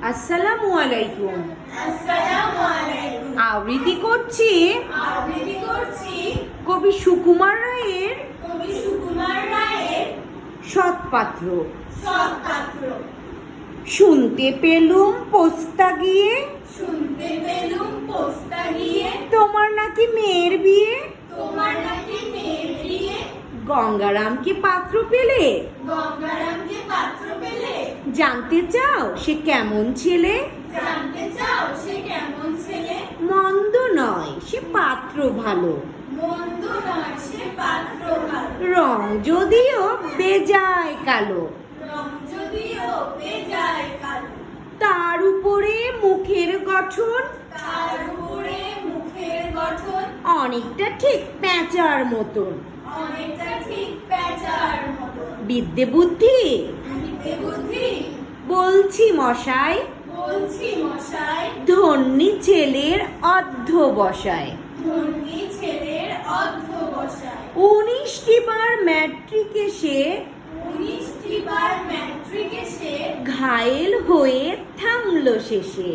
আসসালামু আলাইকুম। আসসালামু আলাইকুম। আবৃত্তি করছি কবি সুকুমার রায়ের সৎপাত্র। সৎপাত্র। শুনতে পেলুম পোস্তা গিয়ে তোমার নাকি মেয়ের বিয়ে। গঙ্গারামকে পাত্র পেলে জানতে চাও সে কেমন ছেলে। মন্দ নয় সে পাত্র ভালো, রং যদিও বেজায় কালো। তার উপরে মুখের গঠন অনেকটা ঠিক প্যাঁচার মতন। বিদ্যে বুদ্ধি বলছি মশাই, ধন্যী ছেলের অধ্যবসায়। 19টি বার ম্যাট্রিকে সে ঘায়েল হয়ে থামলো শেষে।